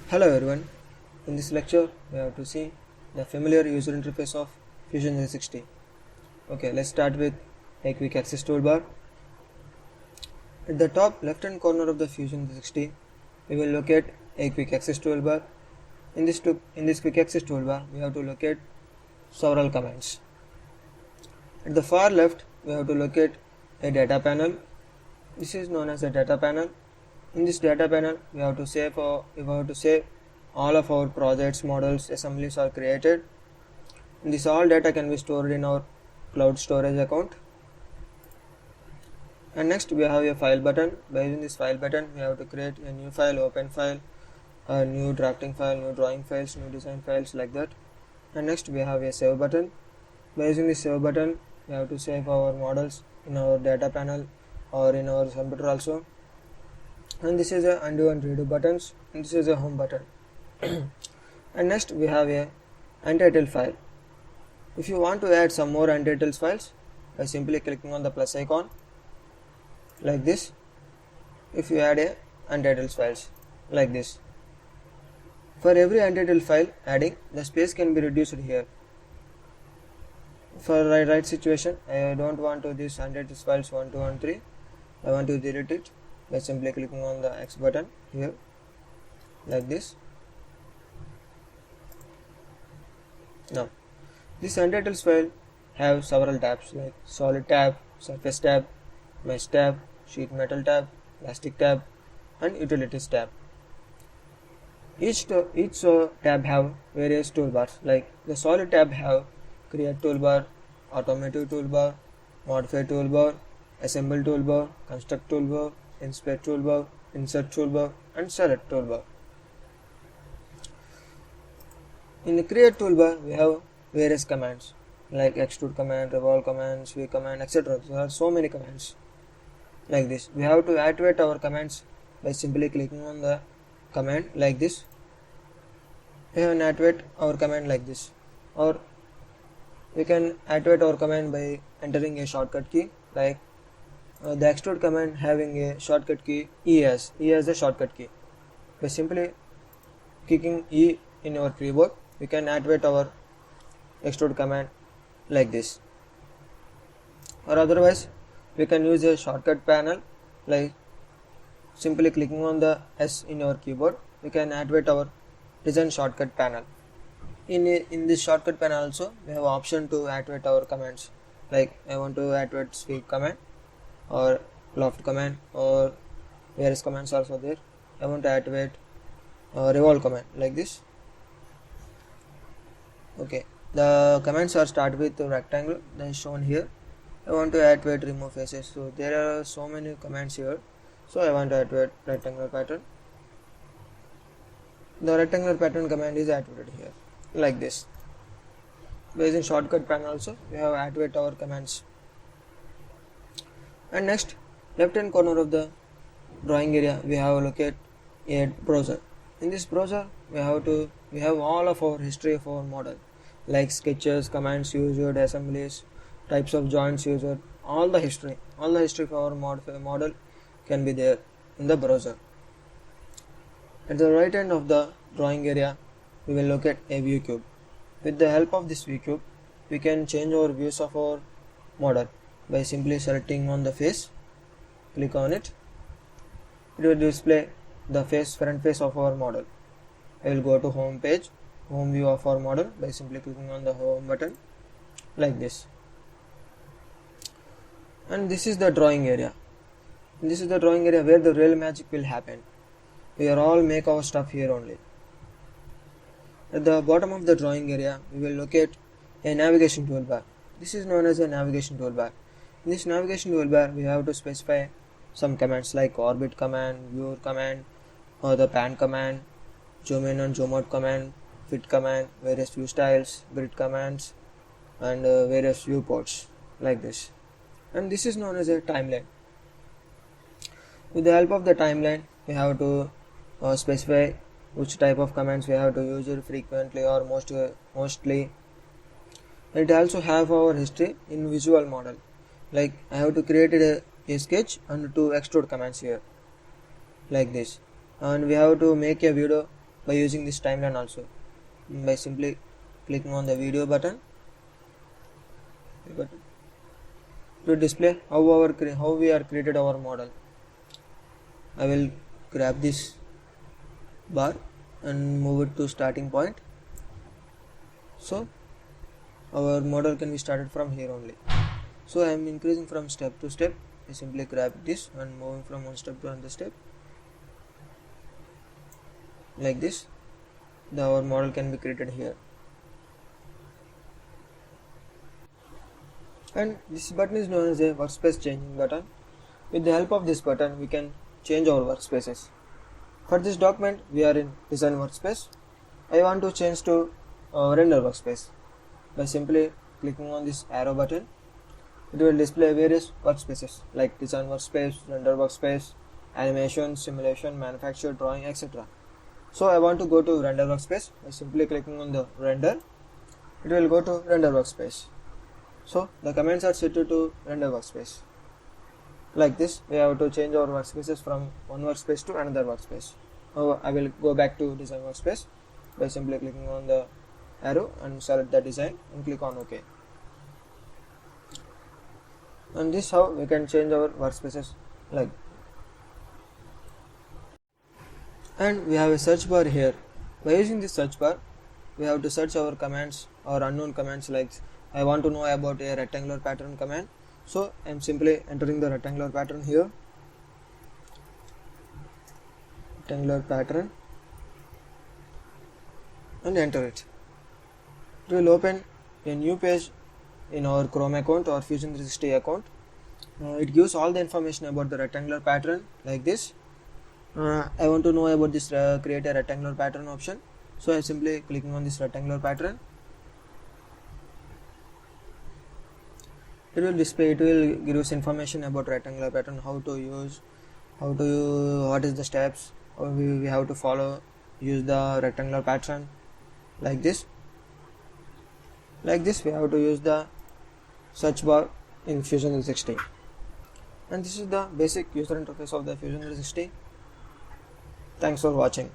Hello everyone, in this lecture we have to see the familiar user interface of Fusion 360. Okay, let's start with a quick access toolbar. At the top left hand corner of the Fusion 360, we will locate a quick access toolbar. In this quick access toolbar, we have to locate several commands. At the far left, we have to locate a data panel. This is known as a data panel. In this data panel, we have to save all of our projects, models, assemblies are created. And this all data can be stored in our cloud storage account. And next we have a file button. By using this file button, we have to create a new file, open file, a new drafting file, new drawing files, new design files, like that. And next we have a save button. By using this save button, we have to save our models in our data panel or in our computer also. And this is a undo and redo buttons, and this is a home button. And next we have a untitled file. If you want to add some more untitled files, by simply clicking on the plus icon like this, if you add a untitled files like this. For every untitled file adding, the space can be reduced here. For right situation, I don't want to this untitled files 1, 2 and 3. I want to delete it by simply clicking on the X button here like this. Now this untitled file have several tabs like solid tab, surface tab, mesh tab, sheet metal tab, plastic tab and utilities tab. Each tab have various toolbars, like the solid tab have create toolbar, automotive toolbar, modify toolbar, assemble toolbar, construct toolbar, inspect toolbar, insert toolbar and select toolbar. In the create toolbar, we have various commands like extrude command, revolve command, sweep command, etc. There are so many commands like this. We have to activate our commands by simply clicking on the command like this. We can activate our command like this, or we can activate our command by entering a shortcut key like the extrude command having a shortcut key E as the shortcut key. By simply clicking E in your keyboard, we can activate our extrude command like this. Or otherwise, we can use a shortcut panel like simply clicking on the S in your keyboard. We can activate our design shortcut panel. In this shortcut panel also, we have option to activate our commands. Like I want to activate sweep command or loft command, or various commands also there. I want to activate revolve command like this. Okay, the commands are start with rectangle, then shown here. I want to activate remove faces, so there are so many commands here, so I want to activate rectangular pattern. The rectangular pattern command is activated here like this. Based in shortcut panel also, we have activate our commands. And next, left hand corner of the drawing area, we have locate a browser. In this browser, we have all of our history of our model, like sketches, commands used, assemblies, types of joints used, all the history of our model can be there in the browser. At the right end of the drawing area, we will locate a view cube. With the help of this view cube, we can change our views of our model by simply selecting on the face. Click on it. It will display the front face of our model. I will go to home page, home view of our model by simply clicking on the home button like this. And this is the drawing area. This is the drawing area where the real magic will happen. We are all make our stuff here only. At the bottom of the drawing area, we will locate a navigation toolbar. This is known as a navigation toolbar. In this navigation toolbar, we have to specify some commands like orbit command, view command, or the pan command, zoom in and zoom out command, fit command, various view styles, grid commands, and various viewports like this. And this is known as a timeline. With the help of the timeline, we have to specify which type of commands we have to use it frequently or mostly. It also have our history in visual model. Like I have to create a sketch and 2 extrude commands here like this, and we have to make a video by using this timeline also, by simply clicking on the video button. To display how we are created our model, I will grab this bar and move it to starting point. So our model can be started from here only. So I am increasing from step to step. I simply grab this and moving from one step to another step. Like this, our model can be created here. And this button is known as a workspace changing button. With the help of this button, we can change our workspaces. For this document, we are in design workspace. I want to change to render workspace. By simply clicking on this arrow button, it will display various workspaces like design workspace, render workspace, animation, simulation, manufacture, drawing, etc. So I want to go to render workspace. By simply clicking on the render, it will go to render workspace. So the commands are set to render workspace. Like this, we have to change our workspaces from one workspace to another workspace. Now I will go back to design workspace by simply clicking on the arrow and select the design and click on OK. And this how we can change our workspaces like. And we have a search bar here. By using this search bar, we have to search our commands or unknown commands, like I want to know about a rectangular pattern command. So I am simply entering the rectangular pattern here. Rectangular pattern, and enter it. It will open a new page in our Chrome account or Fusion 360 account. It gives all the information about the rectangular pattern like this. I want to know about this create a rectangular pattern option. So I am simply clicking on this rectangular pattern. It will display, it will give us information about rectangular pattern, how to use, what is the steps, how we have to follow, use the rectangular pattern like this. Like this, we have to use the search bar in Fusion 360. And this is the basic user interface of the Fusion 360. Thanks for watching.